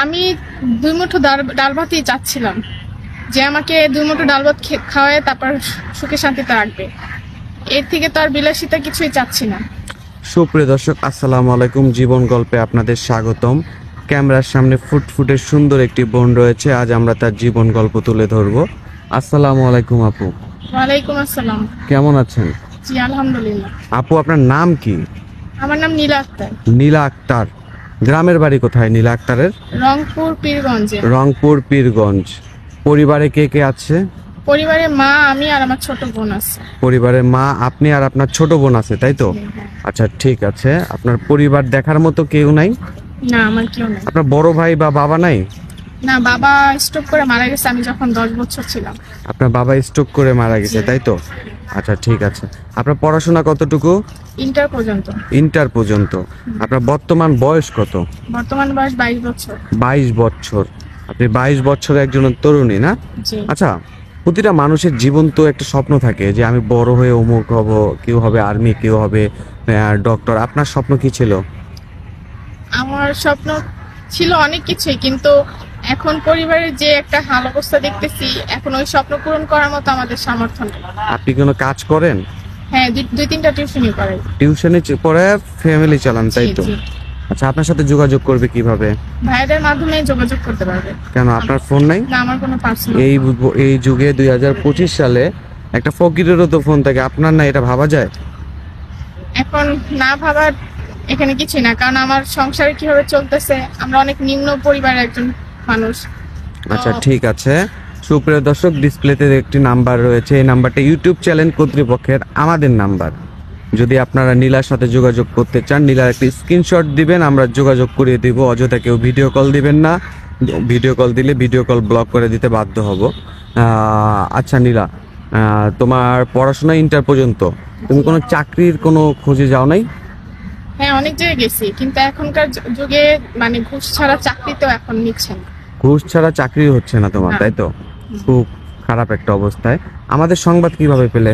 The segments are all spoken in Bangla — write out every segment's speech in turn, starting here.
আমি 2 মুঠো ডাল ভাতই চাচ্ছিলাম, যে আমাকে 2 মুঠো ডাল ভাত খাওয়ায় তারপর সুখে শান্তিতে রাখবে। এর থেকে তো আর বিলাসিতা কিছুই চাচ্ছি না। সুপ্রিয় দর্শক, আসসালামু আলাইকুম। জীবন গল্পে আপনাদের স্বাগতম। ক্যামেরার সামনে ফুটফুটে সুন্দর একটি বোন রয়েছে। আজ আমরা তার জীবন গল্প তুলে ধরবো। আসসালামু আলাইকুম আপু। ওয়ালাইকুম আসসালাম। কেমন আছেন? জি আলহামদুলিল্লাহ। আপু, আপনার নাম কি? আমার নাম নীলা আক্তার। নীলা আক্তার। গ্রামের বাড়ি কোথায় নীলা আক্তারের? রংপুর পীরগঞ্জে। রংপুর পীরগঞ্জ। পরিবারে কে কে আছে? পরিবারে মা, আমি আর আমার ছোট বোন আছে। পরিবারে মা, আপনি আর আপনার ছোট বোন আছে, তাই তো? আচ্ছা, ঠিক আছে। আপনার পরিবার দেখার মতো কেউ নাই? না, আমার কেউ নেই। আপনার বড় ভাই বা বাবা নাই? না, বাবা স্ট্রোক করে মারা গেছে আমি যখন 10 বছর ছিলাম। আপনার বাবা স্ট্রোক করে মারা গেছে, তাই তো? আচ্ছা, ঠিক আছে। আপনার পড়াশোনা কতটুকু? ইন্টার পর্যন্ত। ইন্টার পর্যন্ত। আপনার বর্তমান বয়স কত? বর্তমান বয়স 22 বছর। 22 বছর। আপনি 22 বছরের একজন তরুণী, না? জি। আচ্ছা, প্রতিটা মানুষের জীবন তো একটা স্বপ্ন থাকে যে আমি বড় হয়ে অমুক হব, কেউ হবে আর্মি, কেউ হবে ডক্টর। আপনার স্বপ্ন কি ছিল? আমার স্বপ্ন ছিল অনেক কিছুই, কিন্তু এখন পরিবারের যে একটা হাল অবস্থা দেখতেছি, এখন ওই স্বপ্ন পূরণ করার মতো আমাদের সামর্থ্য নেই। আপনি কোনো কাজ করেন? হ্যাঁ, দুই তিনটা টিউশনই করাই। টিউশনে পড়ে ফ্যামিলি চালান, তাই তো? জি। আচ্ছা, আপনার সাথে যোগাযোগ করবে কিভাবে? ভাইদের মাধ্যমে যোগাযোগ করতে পারবে। কেন, আপনার ফোন নাই? না, আমার কোনো পার্সোনাল। এই যুগে 2025 সালে একটা ফকিরেরও তো ফোন থাকে, আপনার না? এটা ভাবা যায়? এখন না ভাবার এখানে কিছুই না, কারণ আমার সংসারে কিভাবে চলতেছে, আমরা অনেক নিম্ন পরিবারের একজন মানুষ। আচ্ছা, ঠিক আছে। সুপ্রিয় দর্শক, ডিসপ্লেতে একটি নাম্বার রয়েছে। এই নাম্বারটা ইউটিউব চ্যানেল কর্তৃপক্ষের আমাদের নাম্বার। যদি আপনারা নীলার সাথে যোগাযোগ করতে চান, নীলার একটি স্ক্রিনশট দিবেন, আমরা যোগাযোগ করিয়ে দিব। অযথা কেউ ভিডিও কল দিবেন না। ভিডিও কল দিলে ভিডিও কল ব্লক করে দিতে বাধ্য হব। আচ্ছা নীলা, তোমার পড়াশোনা ইন্টার পর্যন্ত। তুমি কোনো চাকরির কোনো খোঁজে যাও নাই? হ্যাঁ, অনেক জায়গায় গেছি, কিন্তু এখনকার যুগে মানে ঘুষ ছাড়া চাকরি তো এখন নিচ্ছে না। ঘুষ ছাড়া চাকরি হচ্ছে না তোমার, না। তাই তো? খুব খারাপ একটা অবস্থায়। আমাদের সংবাদ কিভাবে পেলে?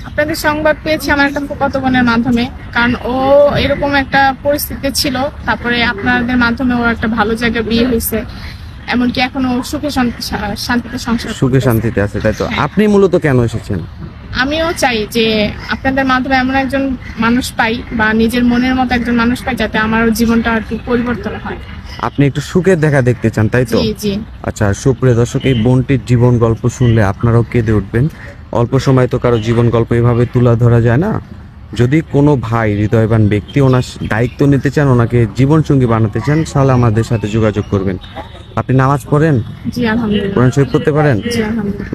আপনাদের সংবাদ পেয়েছি আমার একটা ফুফাতো বোনের মাধ্যমে, কারণ ও এরকম একটা পরিস্থিতি ছিল। তারপরে আপনাদের মাধ্যমে ও একটা ভালো জায়গায় বিয়ে হয়েছে, এমনকি এখন ও সুখে শান্তিতে সংসার সুখে করতেছে। শান্তিতে আছে, তাই তো? হ্যাঁ। আপনি মূলত কেন এসেছেন? আমিও চাই যে আপনাদের মাধ্যমে এমন একজন মানুষ পাই, বা নিজের মনের মতো একজন মানুষ পাই, যাতে আমার জীবনটা একটু পরিবর্তন হয়। আপনি একটু সুখের দেখা দেখতে চান, তাই তো? জি জি। আচ্ছা, সুপ্রিয় দর্শক, এই বোনটির জীবন গল্প শুনলে আপনারাও কেঁদে উঠবেন। অল্প সময় তো কারো জীবন গল্প এভাবে তুলে ধরা যায় না। যদি কোনো ভাই, হৃদয়বান ব্যক্তি ওনার দায়িত্ব নিতে চান, ওনাকে জীবনসঙ্গী বানাতে চান, তাহলে আমাদের সাথে যোগাযোগ করবেন। আপনি নামাজ পড়েন? জি আলহামদুলিল্লাহ। কোরআন শরীফ পড়তে পারেন? জি আলহামদুলিল্লাহ।